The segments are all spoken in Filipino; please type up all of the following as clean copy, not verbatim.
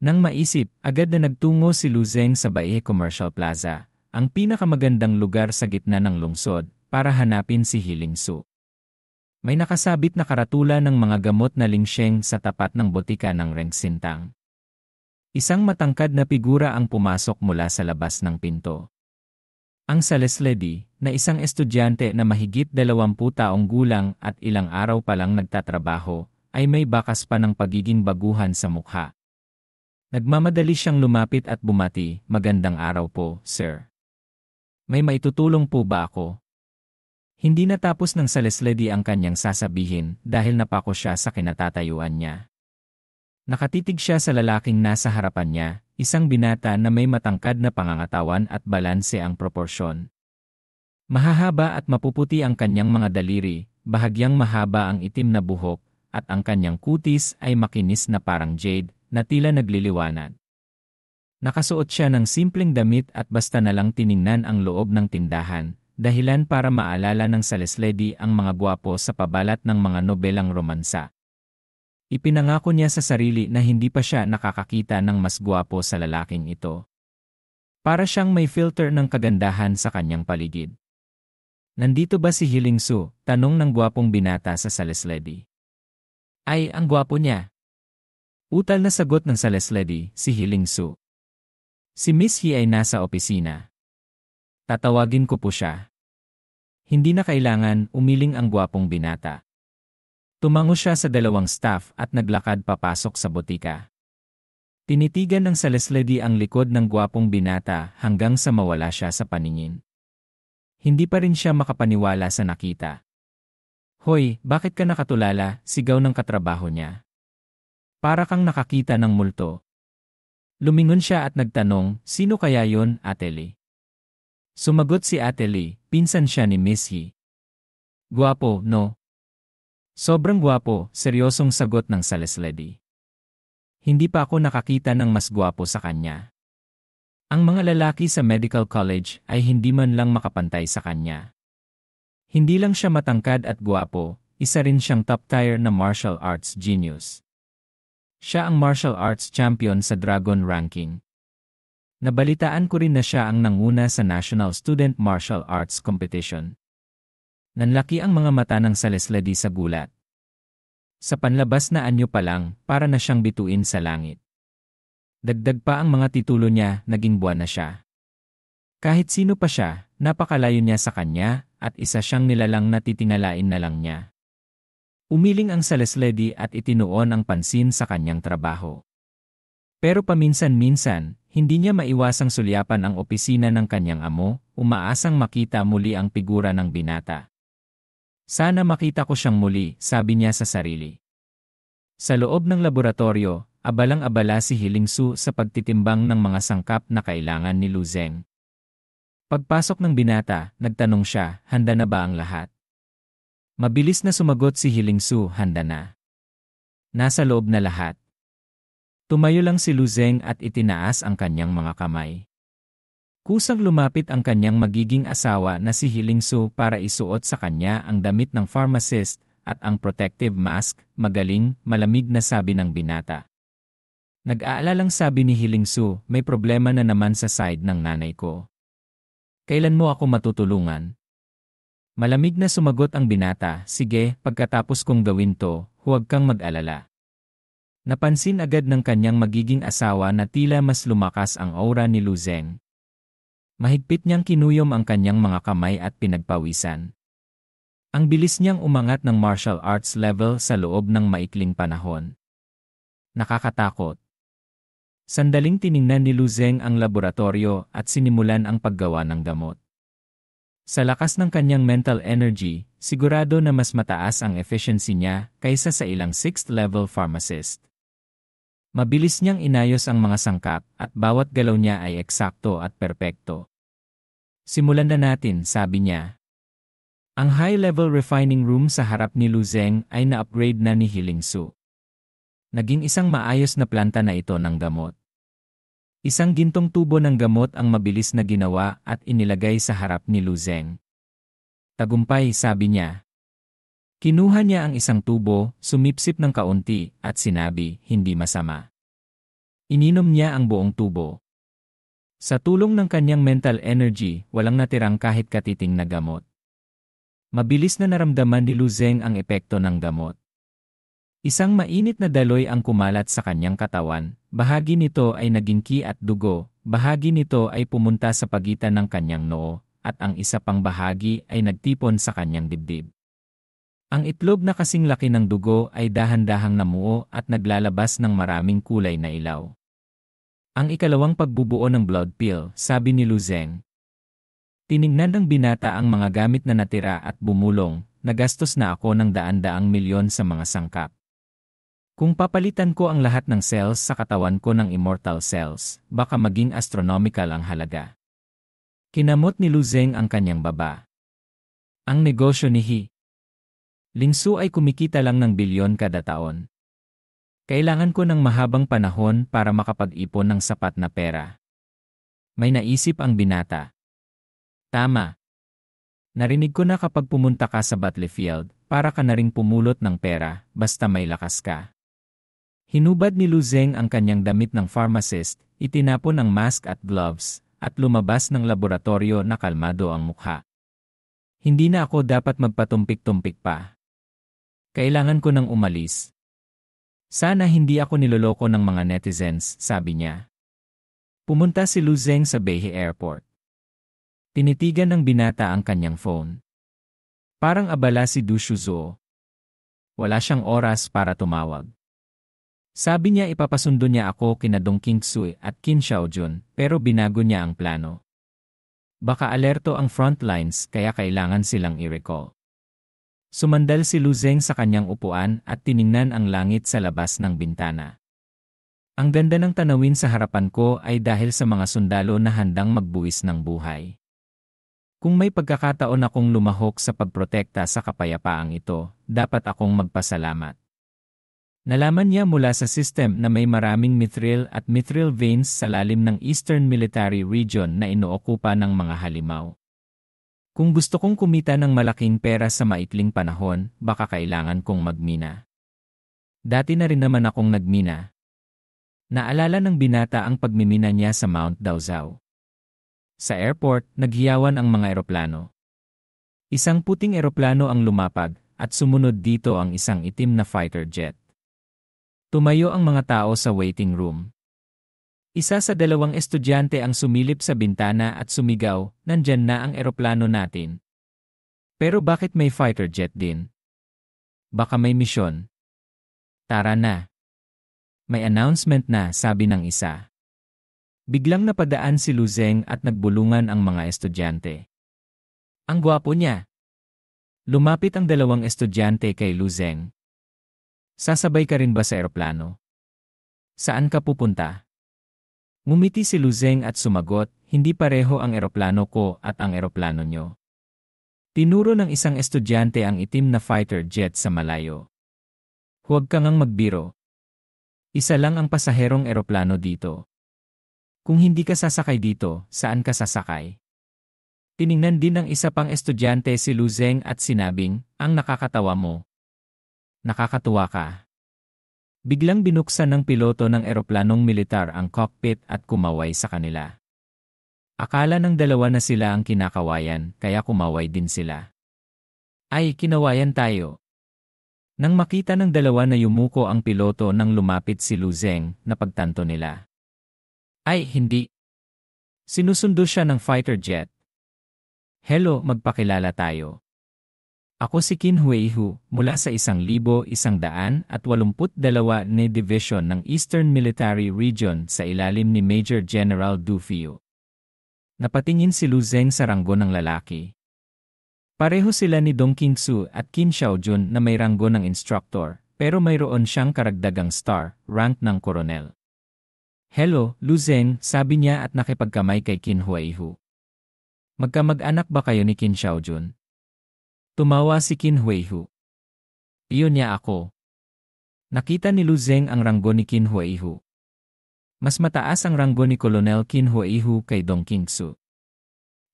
Nang maisip, agad na nagtungo si Luzeng sa Baie Commercial Plaza, ang pinakamagandang lugar sa gitna ng lungsod, para hanapin si Hiling Su. May nakasabit na karatula ng mga gamot na lingsheng sa tapat ng botika ng Rengsintang. Isang matangkad na figura ang pumasok mula sa labas ng pinto. Ang salesledi, na isang estudyante na mahigit 20 taong gulang at ilang araw pa lang nagtatrabaho, ay may bakas pa ng pagiging baguhan sa mukha. Nagmamadali siyang lumapit at bumati, "Magandang araw po, sir. May maitutulong po ba ako?" Hindi natapos ng salesledi ang kanyang sasabihin dahil napako siya sa kinatatayuan niya. Nakatitig siya sa lalaking nasa harapan niya, isang binata na may matangkad na pangangatawan at balanse ang proporsyon. Mahahaba at mapuputi ang kanyang mga daliri, bahagyang mahaba ang itim na buhok, at ang kanyang kutis ay makinis na parang jade, na tila nagliliwanag. Nakasuot siya ng simpleng damit at basta na lang tiningnan ang loob ng tindahan, dahilan para maalala ng salesledi ang mga gwapo sa pabalat ng mga nobelang romansa. Ipinangako niya sa sarili na hindi pa siya nakakakita ng mas gwapo sa lalaking ito. Para siyang may filter ng kagandahan sa kanyang paligid. "Nandito ba si Hiling Su?" tanong ng gwapong binata sa salesledi. "Ay, ang gwapo niya." Utal na sagot ng salesledi, "Si Hiling Su. Si Miss He ay nasa opisina. Tatawagin ko po siya." Hindi na kailangan, umiling ang gwapong binata. Tumango siya sa dalawang staff at naglakad papasok sa botika. Tinitigan ng salesledi ang likod ng gwapong binata hanggang sa mawala siya sa paningin. Hindi pa rin siya makapaniwala sa nakita. "Hoy, bakit ka nakatulala?" sigaw ng katrabaho niya. "Para kang nakakita ng multo." Lumingon siya at nagtanong, "Sino kaya yon, Ate Lee?" Sumagot si Ate Lee, pinsan siya ni Miss He. "Gwapo, no?" "Sobrang gwapo," seryosong sagot ng salesledi. "Hindi pa ako nakakita ng mas gwapo sa kanya. Ang mga lalaki sa medical college ay hindi man lang makapantay sa kanya. Hindi lang siya matangkad at gwapo, isa rin siyang top-tier na martial arts genius. Siya ang martial arts champion sa Dragon Ranking. Nabalitaan ko rin na siya ang nanguna sa National Student Martial Arts Competition." Nanlaki ang mga mata ng salesledi sa gulat. Sa panlabas na anyo pa lang, para na siyang bituin sa langit. Dagdag pa ang mga titulo niya, naging buwan na siya. Kahit sino pa siya, napakalayo niya sa kanya, at isa siyang nilalang na titingalain na lang niya. Umiling ang salesledi at itinuon ang pansin sa kanyang trabaho. Pero paminsan-minsan, hindi niya maiwasang sulyapan ang opisina ng kanyang amo, umaasang makita muli ang figura ng binata. "Sana makita ko siyang muli," sabi niya sa sarili. Sa loob ng laboratorio, abalang-abala si Hiling Su sa pagtitimbang ng mga sangkap na kailangan ni Luzeng. Pagpasok ng binata, nagtanong siya, "Handa na ba ang lahat?" Mabilis na sumagot si Hiling Su, "Handa na. Nasa loob na lahat." Tumayo lang si Luzeng at itinaas ang kanyang mga kamay. Kusang lumapit ang kanyang magiging asawa na si Hiling Su para isuot sa kanya ang damit ng pharmacist at ang protective mask. "Magaling, malamig na," sabi ng binata. "Nag-aalalang," sabi ni Hiling Su, "may problema na naman sa side ng nanay ko. Kailan mo ako matutulungan?" Malamig na sumagot ang binata, "Sige, pagkatapos kong gawin to, huwag kang mag-alala." Napansin agad ng kanyang magiging asawa na tila mas lumakas ang aura ni Luzeng. Mahigpit niyang kinuyom ang kanyang mga kamay at pinagpawisan. Ang bilis niyang umangat ng martial arts level sa loob ng maikling panahon. Nakakatakot. Sandaling tiningnan ni Luzeng ang laboratorio at sinimulan ang paggawa ng gamot. Sa lakas ng kanyang mental energy, sigurado na mas mataas ang efficiency niya kaysa sa ilang 6th level pharmacist. Mabilis niyang inayos ang mga sangkap at bawat galaw niya ay eksakto at perpekto. "Simulan na natin," sabi niya. Ang high-level refining room sa harap ni Luzeng ay na-upgrade na ni Hiling Su. Naging isang maayos na planta na ito ng gamot. Isang gintong tubo ng gamot ang mabilis na ginawa at inilagay sa harap ni Luzeng. "Tagumpay," sabi niya. Kinuha niya ang isang tubo, sumipsip ng kaunti, at sinabi, "Hindi masama." Ininom niya ang buong tubo. Sa tulong ng kanyang mental energy, walang natirang kahit katiting na gamot. Mabilis na naramdaman ni Lu Zeng ang epekto ng gamot. Isang mainit na daloy ang kumalat sa kanyang katawan, bahagi nito ay naging ki at dugo, bahagi nito ay pumunta sa pagitan ng kanyang noo, at ang isa pang bahagi ay nagtipon sa kanyang dibdib. Ang itlog na kasing laki ng dugo ay dahan-dahang namuo at naglalabas ng maraming kulay na ilaw. Ang ikalawang pagbubuo ng blood pill, sabi ni Lu Zeng. Tiningnan ng binata ang mga gamit na natira at bumulong, nagastos na ako ng daan-daang milyon sa mga sangkap. Kung papalitan ko ang lahat ng cells sa katawan ko ng immortal cells, baka maging astronomical ang halaga. Kinamot ni Lu Zeng ang kanyang baba. Ang negosyo ni Ling Su ay kumikita lang ng bilyon kada taon. Kailangan ko ng mahabang panahon para makapag-ipon ng sapat na pera. May naisip ang binata. Tama. Narinig ko na kapag pumunta ka sa battlefield, para ka na ring pumulot ng pera, basta may lakas ka. Hinubad ni Lu Zeng ang kanyang damit ng pharmacist, itinapon ang mask at gloves, at lumabas ng laboratorio na kalmado ang mukha. Hindi na ako dapat magpatumpik-tumpik pa. Kailangan ko nang umalis. Sana hindi ako niloloko ng mga netizens, sabi niya. Pumunta si Lu Zeng sa Beihai Airport. Tinitigan ng binata ang kanyang phone. Parang abala si Du Shuzuo. Wala siyang oras para tumawag. Sabi niya ipapasundo niya ako kina Dong Qingsu at Qin Xiaojun, pero binago niya ang plano. Baka alerto ang frontlines kaya kailangan silang i-recall. Sumandal si Lu Zeng sa kanyang upuan at tiningnan ang langit sa labas ng bintana. Ang ganda ng tanawin sa harapan ko ay dahil sa mga sundalo na handang magbuwis ng buhay. Kung may pagkakataon akong lumahok sa pagprotekta sa kapayapaang ito, dapat akong magpasalamat. Nalaman niya mula sa system na may maraming mithril at mithril veins sa lalim ng Eastern Military Region na inookupa ng mga halimaw. Kung gusto kong kumita ng malaking pera sa maikling panahon, baka kailangan kong magmina. Dati na rin naman akong nagmina. Naalala ng binata ang pagmimina niya sa Mount Daozao. Sa airport, naghiyawan ang mga eroplano. Isang puting eroplano ang lumapag, at sumunod dito ang isang itim na fighter jet. Tumayo ang mga tao sa waiting room. Isa sa dalawang estudyante ang sumilip sa bintana at sumigaw, "Nandyan na ang eroplano natin." Pero bakit may fighter jet din? Baka may misyon. Tara na. May announcement na, sabi ng isa. Biglang napadaan si Lu Zeng at nagbulungan ang mga estudyante. Ang gwapo niya. Lumapit ang dalawang estudyante kay Lu Zeng. Sasabay ka rin ba sa eroplano? Saan ka pupunta? Ngumiti si Lu Zeng at sumagot, hindi pareho ang eroplano ko at ang eroplano nyo. Tinuro ng isang estudyante ang itim na fighter jet sa malayo. Huwag kang magbiro. Isa lang ang pasaherong eroplano dito. Kung hindi ka sasakay dito, saan ka sasakay? Tiningnan din ng isa pang estudyante si Lu Zeng at sinabing, ang nakakatawa mo. Nakakatuwa ka. Biglang binuksan ng piloto ng eroplanong militar ang cockpit at kumaway sa kanila. Akala ng dalawa na sila ang kinakawayan, kaya kumaway din sila. Ay, kinawayan tayo. Nang makita ng dalawa na yumuko ang piloto nang lumapit si Lu Zeng, napagtanto nila. Ay, hindi. Sinusundo siya ng fighter jet. Hello, magpakilala tayo. Ako si Qin Huaihu, mula sa 1,182 na Division ng Eastern Military Region sa ilalim ni Major General Du Fiu. Napatingin si Lu Zeng sa ranggo ng lalaki. Pareho sila ni Dong Qingsu at Qin Xiaojun na may ranggo ng instructor, pero mayroon siyang karagdagang star, rank ng koronel. Hello, Lu Zeng, sabi niya at nakipagkamay kay Qin Huaihu. Magkamag-anak ba kayo ni Qin Xiaojun? Tumawa si Qin Huaihu. Iyon niya ako. Nakita ni Lu Zeng ang ranggo ni Qin Huaihu. Mas mataas ang ranggo ni Colonel Qin Huaihu kay Dong Qingsu.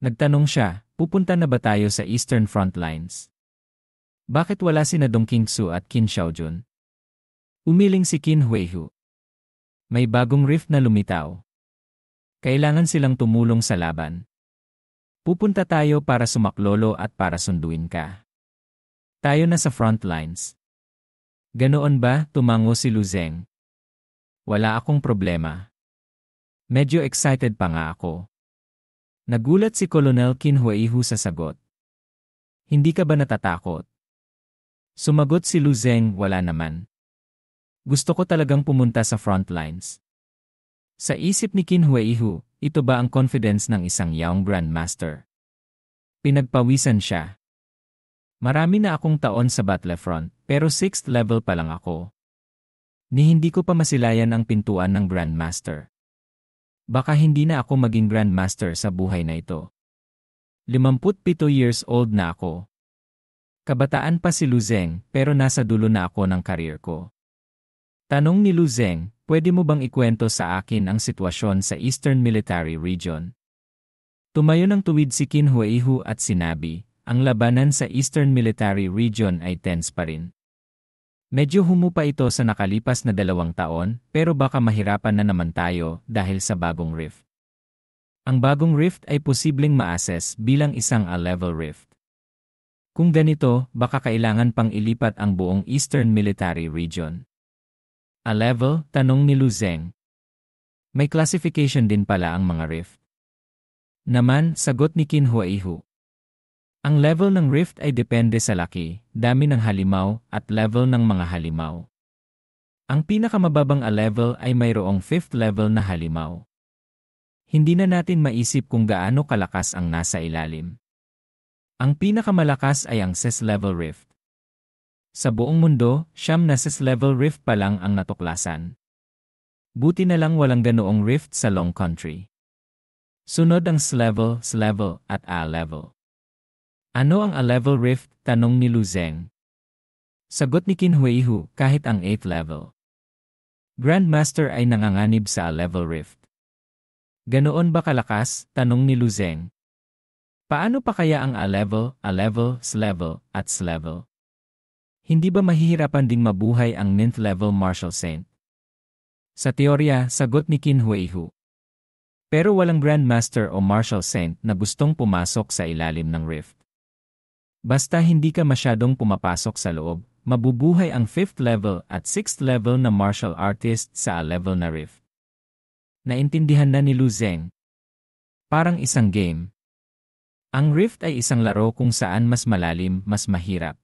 Nagtanong siya, pupunta na ba tayo sa Eastern Front Lines? Bakit wala sina Dong Qingsu at Qin Xiaojun? Umiling si Qin Huaihu. May bagong rift na lumitaw. Kailangan silang tumulong sa laban. Pupunta tayo para sumaklolo at para sunduin ka. Tayo na sa front lines. Ganoon ba? Tumango si Lu Zeng. Wala akong problema. Medyo excited pa nga ako. Nagulat si Colonel Qin Huaihu sa sagot. Hindi ka ba natatakot? Sumagot si Lu Zeng, wala naman. Gusto ko talagang pumunta sa front lines. Sa isip ni Qin Huaihu, ito ba ang confidence ng isang young grandmaster? Pinagpawisan siya. Marami na akong taon sa battlefront, pero 6th level pa lang ako. Ni hindi ko pa masilayan ang pintuan ng grandmaster. Baka hindi na ako maging grandmaster sa buhay na ito. 57 years old na ako. Kabataan pa si Lu Zeng, pero nasa dulo na ako ng career ko. Tanong ni Lu Zeng, pwede mo bang ikwento sa akin ang sitwasyon sa Eastern Military Region? Tumayo ng tuwid si Qin Huaihu at sinabi, ang labanan sa Eastern Military Region ay tense pa rin. Medyo humupa ito sa nakalipas na 2 taon, pero baka mahirapan na naman tayo dahil sa bagong rift. Ang bagong rift ay posibleng ma-assess bilang isang A-level rift. Kung ganito, baka kailangan pang ilipat ang buong Eastern Military Region. A-level? Tanong ni Lu Zeng. May classification din pala ang mga rift. Naman, sagot ni Qin Huaihu. Ang level ng rift ay depende sa laki, dami ng halimaw, at level ng mga halimaw. Ang pinakamababang A-level ay mayroong 5th level na halimaw. Hindi na natin maisip kung gaano kalakas ang nasa ilalim. Ang pinakamalakas ay ang 6th level rift. Sa buong mundo, 9 na 6th level rift pa lang ang natuklasan. Buti na lang walang ganoong rift sa Long Country. Sunod ang S-level, S-level, at A-level. Ano ang A-level rift? Tanong ni Lu Zeng. Sagot ni Qin Huaihu, kahit ang 8th level. Grandmaster ay nanganganib sa A-level rift. Ganoon ba kalakas? Tanong ni Lu Zeng. Paano pa kaya ang A-level, A-level, S-level, at S-level? Hindi ba mahihirapan ding mabuhay ang 9th level Martial Saint? Sa teorya, sagot ni Qin Huaihu. Pero walang Grandmaster o Martial Saint na gustong pumasok sa ilalim ng rift. Basta hindi ka masyadong pumapasok sa loob, mabubuhay ang 5th level at 6th level na martial artist sa A-level na rift. Naintindihan na ni Lu Zeng. Parang isang game. Ang rift ay isang laro kung saan mas malalim, mas mahirap.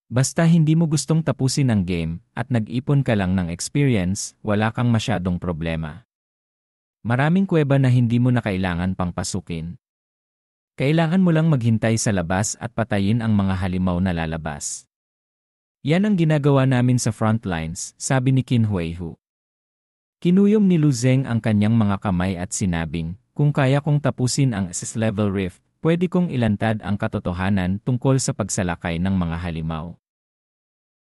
Basta hindi mo gustong tapusin ang game at nag-ipon ka lang ng experience, wala kang masyadong problema. Maraming kuweba na hindi mo na kailangan pang pasukin. Kailangan mo lang maghintay sa labas at patayin ang mga halimaw na lalabas. Yan ang ginagawa namin sa frontlines, sabi ni Qin Huaihu. Kinuyom ni Lu Zeng ang kanyang mga kamay at sinabing, kung kaya kong tapusin ang 6th level rift, pwede kong ilantad ang katotohanan tungkol sa pagsalakay ng mga halimaw.